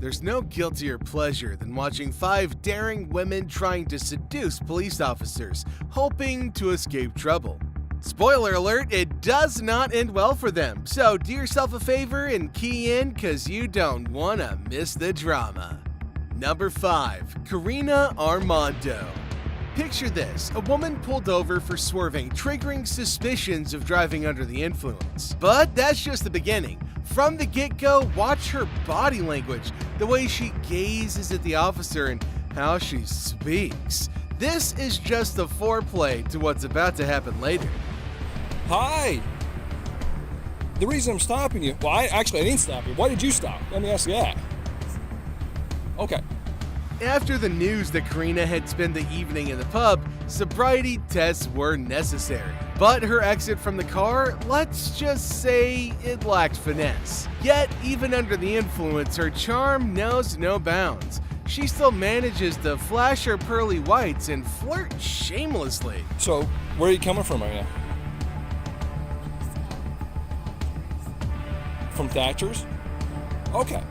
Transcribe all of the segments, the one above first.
There's no guiltier pleasure than watching 5 daring women trying to seduce police officers, hoping to escape trouble. Spoiler alert, it does not end well for them, so do yourself a favor and key in cause you don't wanna miss the drama. Number 5. Karina Armando. Picture this, a woman pulled over for swerving, triggering suspicions of driving under the influence. But that's just the beginning. From the get-go, watch her body language, the way she gazes at the officer and how she speaks. This is just the foreplay to what's about to happen later. Hi! The reason I'm stopping you, well, I didn't stop you. Why did you stop? Let me ask you that. Okay. After the news that Karina had spent the evening in the pub, sobriety tests were necessary. But her exit from the car, let's just say it lacked finesse. Yet, even under the influence, her charm knows no bounds. She still manages to flash her pearly whites and flirt shamelessly. So, where are you coming from right now? From Thatcher's? Okay.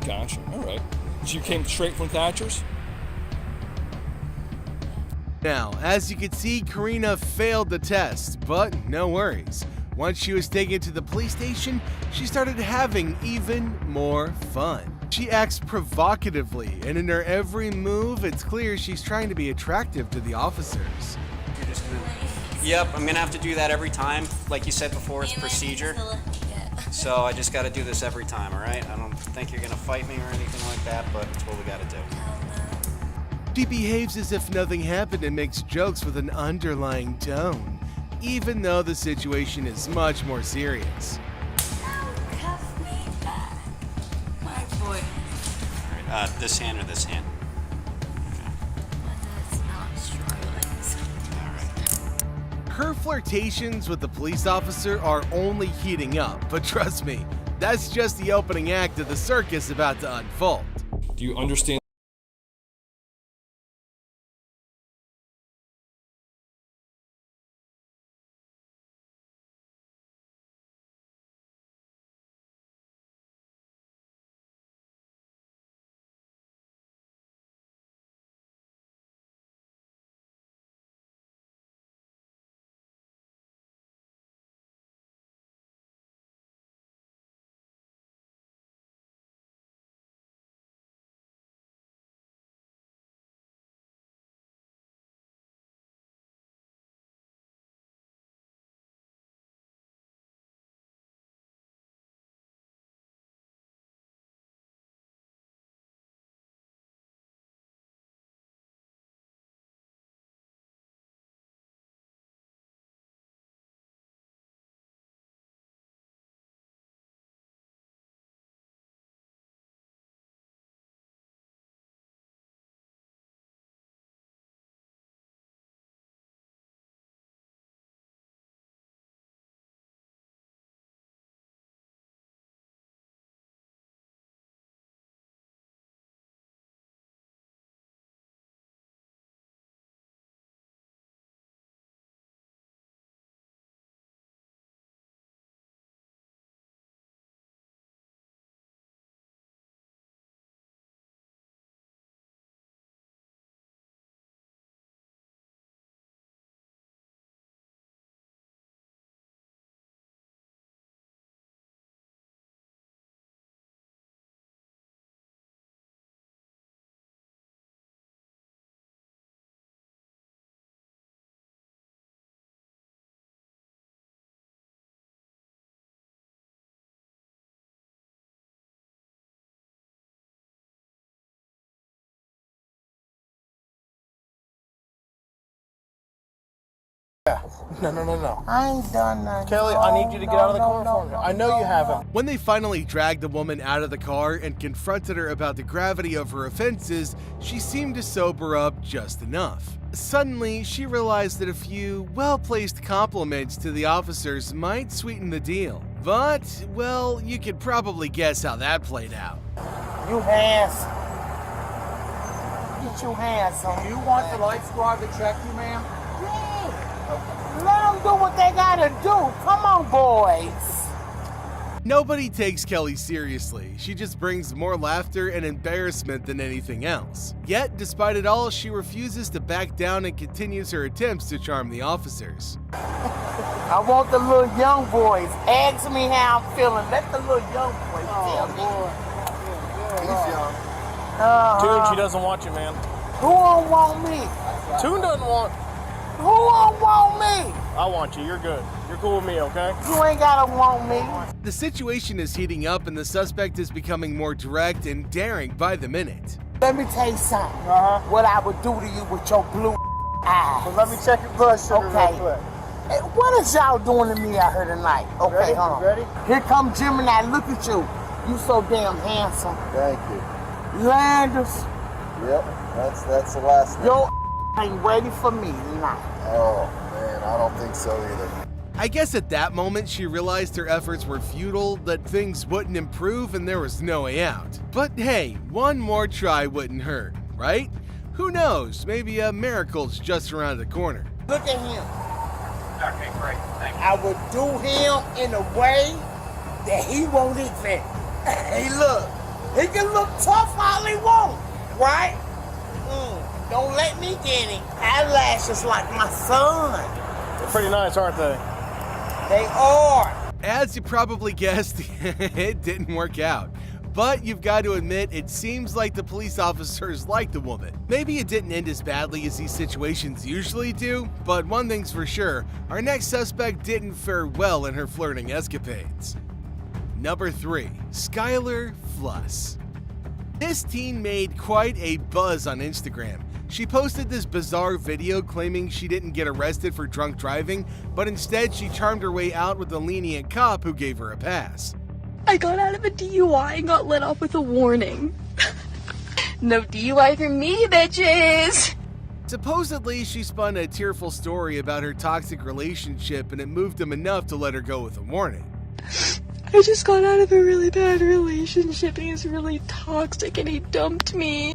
Gotcha. All right. So you came straight from Thatcher's? Now, as you can see, Karina failed the test, but no worries. Once she was taken to the police station, she started having even more fun. She acts provocatively, and in her every move, it's clear she's trying to be attractive to the officers. You're just gonna... Yep, I'm gonna have to do that every time. Like you said before, it's procedure. So I just gotta do this every time, alright? I don't think you're gonna fight me or anything like that, but it's what we gotta do. She behaves as if nothing happened and makes jokes with an underlying tone, even though the situation is much more serious. Cuff me back. My boy. Alright, this hand or this hand? That's not struggling. Alright. Her flirtations with the police officer are only heating up, but trust me, that's just the opening act of the circus about to unfold. Do you understand? No. I ain't done nothing. Kelly, I need you to get out of the car for me. I know you haven't. When they finally dragged the woman out of the car and confronted her about the gravity of her offenses, she seemed to sober up just enough. Suddenly, she realized that a few well-placed compliments to the officers might sweeten the deal. But, well, you could probably guess how that played out. You hands. Get your hands on. You want the light squad to check you, ma'am? Let them do what they gotta do. Come on, boys. Nobody takes Kelly seriously. She just brings more laughter and embarrassment than anything else. Yet, despite it all, she refuses to back down and continues her attempts to charm the officers. I want the little young boys. Ask me how I'm feeling. Let the little young boys tell me. He's young. Tune, she doesn't want you, man. Who don't want me? Tune doesn't want. Who don't want me? I want you. You're good. You're cool with me, okay? You ain't gotta want me. The situation is heating up and the suspect is becoming more direct and daring by the minute. Let me tell you something. What I would do to you with your blue eyes. Well, let me check your blood sugar Okay. real quick. Hey, what is y'all doing to me out here tonight? Okay, Ready? hold on. Ready? Here come Gemini. Look at you. You so damn handsome. Thank you. Landers, Yep, that's the last name. your ain't ready for me tonight. Oh, man, I don't think so either. I guess at that moment she realized her efforts were futile, that things wouldn't improve and there was no way out. But hey, one more try wouldn't hurt, right? Who knows, maybe a miracle's just around the corner. Look at him. Okay, great. Thank you. I would do him in a way that he won't even. Hey, look. He can look tough all he wants, right? Don't let me get him. Eyelashes like my son. They're pretty nice, aren't they? They are. As you probably guessed, it didn't work out. But you've got to admit, it seems like the police officers like the woman. Maybe it didn't end as badly as these situations usually do, but one thing's for sure, our next suspect didn't fare well in her flirting escapades. Number 3, Skylar Fluss. This teen made quite a buzz on Instagram. She posted this bizarre video claiming she didn't get arrested for drunk driving, but instead she charmed her way out with a lenient cop who gave her a pass. I got out of a DUI and got let off with a warning. No DUI for me, bitches! Supposedly, she spun a tearful story about her toxic relationship and it moved him enough to let her go with a warning. I just got out of a really bad relationship and he's really toxic and he dumped me.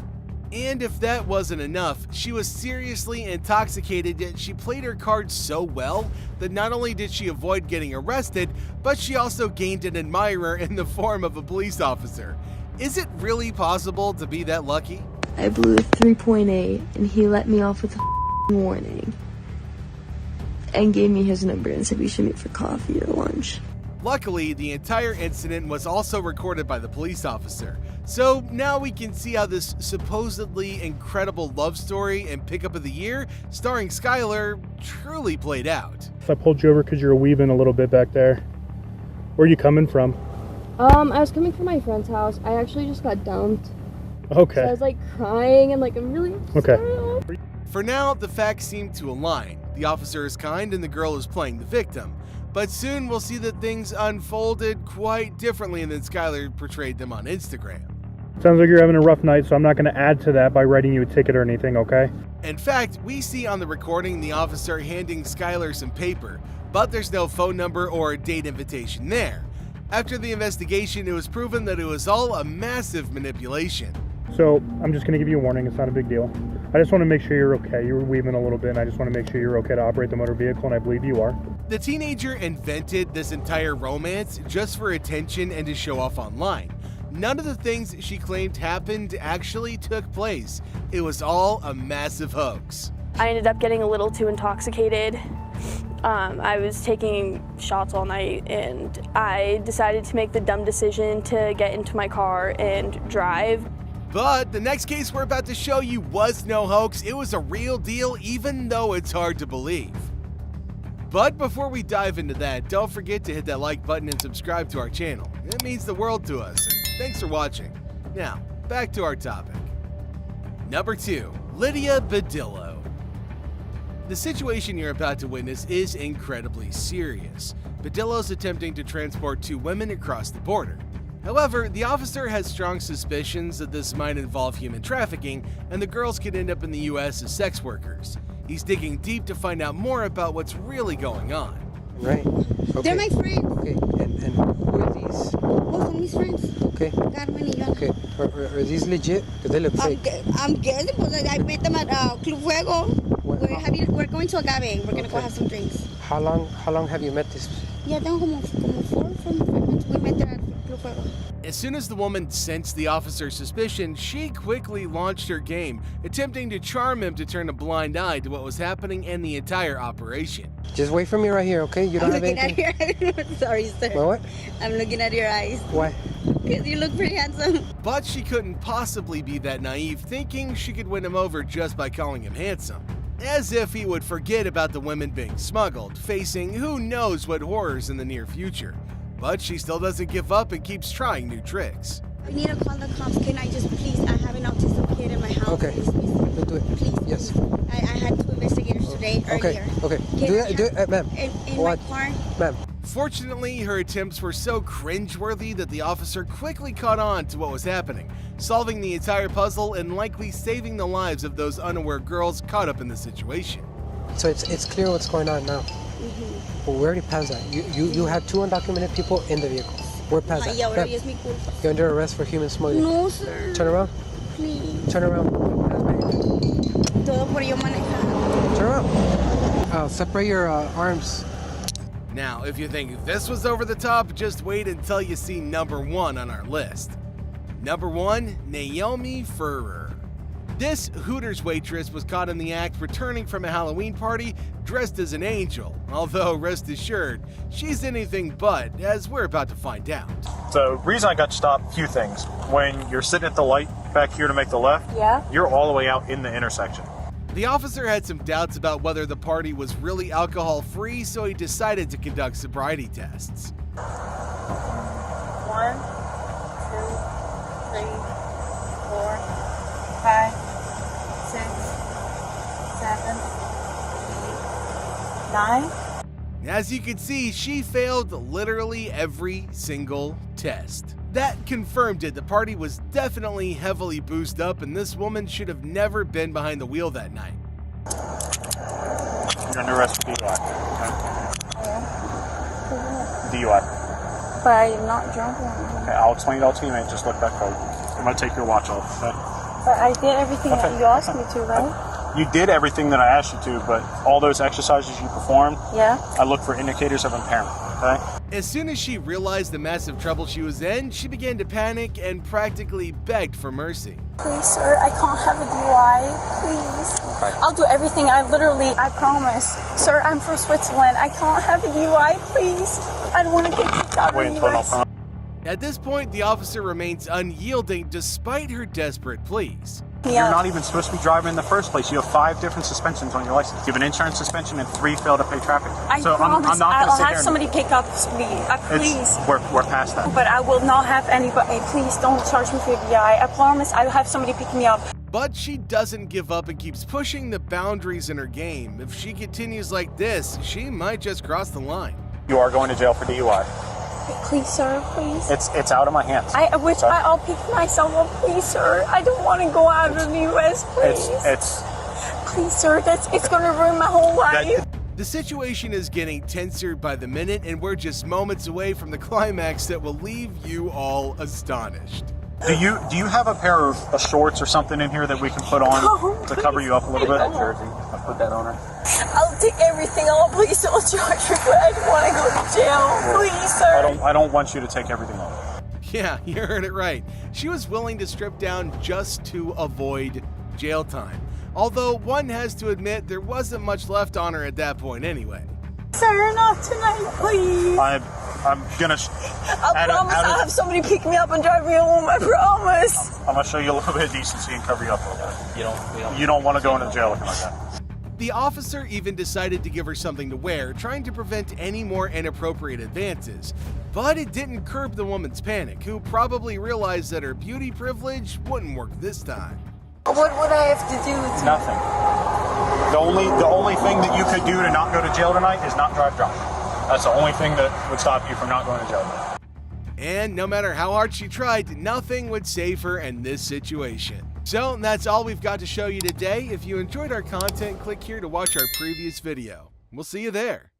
And if that wasn't enough, she was seriously intoxicated, yet she played her cards so well that not only did she avoid getting arrested, but she also gained an admirer in the form of a police officer. Is it really possible to be that lucky? I blew a 3.8 and he let me off with a warning. And gave me his number and said we should meet for coffee or lunch. Luckily, the entire incident was also recorded by the police officer. So now we can see how this supposedly incredible love story and pickup of the year starring Skylar truly played out. I pulled you over because you're weaving a little bit back there. Where are you coming from? I was coming from my friend's house. I actually just got dumped. Okay. So I was like crying and like I'm really upset. Okay. For now, the facts seem to align. The officer is kind and the girl is playing the victim. But soon we'll see that things unfolded quite differently than Skylar portrayed them on Instagram. Sounds like you're having a rough night, so I'm not going to add to that by writing you a ticket or anything, okay? In fact, we see on the recording the officer handing Skylar some paper, but there's no phone number or a date invitation there. After the investigation, it was proven that it was all a massive manipulation. So I'm just going to give you a warning. It's not a big deal. I just want to make sure you're okay. You were weaving a little bit, and I just want to make sure you're okay to operate the motor vehicle, and I believe you are. The teenager invented this entire romance just for attention and to show off online. None of the things she claimed happened actually took place. It was all a massive hoax. I ended up getting a little too intoxicated. I was taking shots all night and I decided to make the dumb decision to get into my car and drive. But the next case we're about to show you was no hoax. It was a real deal, even though it's hard to believe. But before we dive into that, don't forget to hit that like button and subscribe to our channel. It means the world to us, and thanks for watching. Now, back to our topic. Number 2, Lydia Badillo. The situation you're about to witness is incredibly serious. Badillo's attempting to transport 2 women across the border. However, the officer has strong suspicions that this might involve human trafficking, and the girls could end up in the US as sex workers. He's digging deep to find out more about what's really going on. Right. Okay. They're my friends. Okay, and who are these? Both of these friends. Okay. Carmen y yo. Okay, are these legit? Because they look fake. I'm guessing because I met them at Club Fuego. We're going to Agave. We're going to go have some drinks. How long have you met this? Ya tengo como 4 months. We met there at Club Fuego. As soon as the woman sensed the officer's suspicion, she quickly launched her game, attempting to charm him to turn a blind eye to what was happening in the entire operation. Just wait for me right here, okay? You don't have anything? I'm looking at your Sorry, sir. What? I'm looking at your eyes. Why? Because you look pretty handsome. But she couldn't possibly be that naive, thinking she could win him over just by calling him handsome. As if he would forget about the women being smuggled, facing who knows what horrors in the near future. But she still doesn't give up and keeps trying new tricks. I need to call the cops. Can I just please? I have an autistic kid in my house. Okay. Please. We'll do it. Please. Yes. I had 2 investigators today earlier. Okay. Do it, ma'am. In What? my car. Ma'am. Fortunately, her attempts were so cringeworthy that the officer quickly caught on to what was happening, solving the entire puzzle and likely saving the lives of those unaware girls caught up in the situation. So it's clear what's going on now. Well, we already passed that. You had 2 undocumented people in the vehicle. We're past that. Ahora Ma'am, es mi culpa. you're under arrest for human smuggling. No, sir. Turn around. Please. Turn around. Todo por yo manejar. Turn around. Separate your arms. Now, if you think this was over the top, just wait until you see number 1 on our list. Number 1, Naomi Furrer. This Hooters waitress was caught in the act returning from a Halloween party dressed as an angel, although rest assured, she's anything but, as we're about to find out. The reason I got stopped, few things. When you're sitting at the light back here to make the left, you're all the way out in the intersection. The officer had some doubts about whether the party was really alcohol-free, so he decided to conduct sobriety tests. 1, 2, 3, 4, 5, 6, 7, 8, 9. As you can see, she failed literally every single test. That confirmed it. The party was definitely heavily boozed up, and this woman should have never been behind the wheel that night. You're under arrest for DUI. Okay? DUI. But I am not drunk. Okay, I'll explain it all to you, mate. Just look back forward. I'm going to take your watch off, okay? But I did everything that you asked me to, right? You did everything that I asked you to, but all those exercises you performed, I look for indicators of impairment, okay? As soon as she realized the massive trouble she was in, she began to panic and practically begged for mercy. Please, sir, I can't have a DUI. Please. Okay. I'll do everything. I promise. Sir, I'm from Switzerland. I can't have a DUI, please. I don't want to get kicked out of the US. At this point, the officer remains unyielding despite her desperate pleas. You're not even supposed to be driving in the first place. You have 5 different suspensions on your license. You have an insurance suspension and 3 fail to pay traffic. I promise I'll have somebody pick up me. Please. We're past that. But I will not have anybody. Please don't charge me for DUI. I promise I'll have somebody pick me up. But she doesn't give up and keeps pushing the boundaries in her game. If she continues like this, she might just cross the line. You are going to jail for DUI. Please, sir, please. It's out of my hands. I'll pick myself up, please, sir. I don't want to go out of the U.S., please. Please, sir, it's going to ruin my whole life. The situation is getting tenser by the minute, and we're just moments away from the climax that will leave you all astonished. Do you have a pair of shorts or something in here that we can put on to cover you up a little bit? Jersey. I'll put that on her. I'll take everything off. Please don't charge me, but I don't want to go to jail. Please, sir. I don't want you to take everything off. Yeah, you heard it right. She was willing to strip down just to avoid jail time. Although one has to admit there wasn't much left on her at that point anyway. Sir, not tonight, please. I'm gonna. I promise I'll have somebody pick me up and drive me home. I promise. I'm gonna show you a little bit of decency and cover you up a little bit. You don't want to go into jail looking like that. The officer even decided to give her something to wear, trying to prevent any more inappropriate advances. But it didn't curb the woman's panic, who probably realized that her beauty privilege wouldn't work this time. What would I have to do? Nothing. The only thing that you could do to not go to jail tonight is not drive drunk. That's the only thing that would stop you from not going to jail. And no matter how hard she tried, nothing would save her in this situation. So that's all we've got to show you today. If you enjoyed our content, click here to watch our previous video. We'll see you there.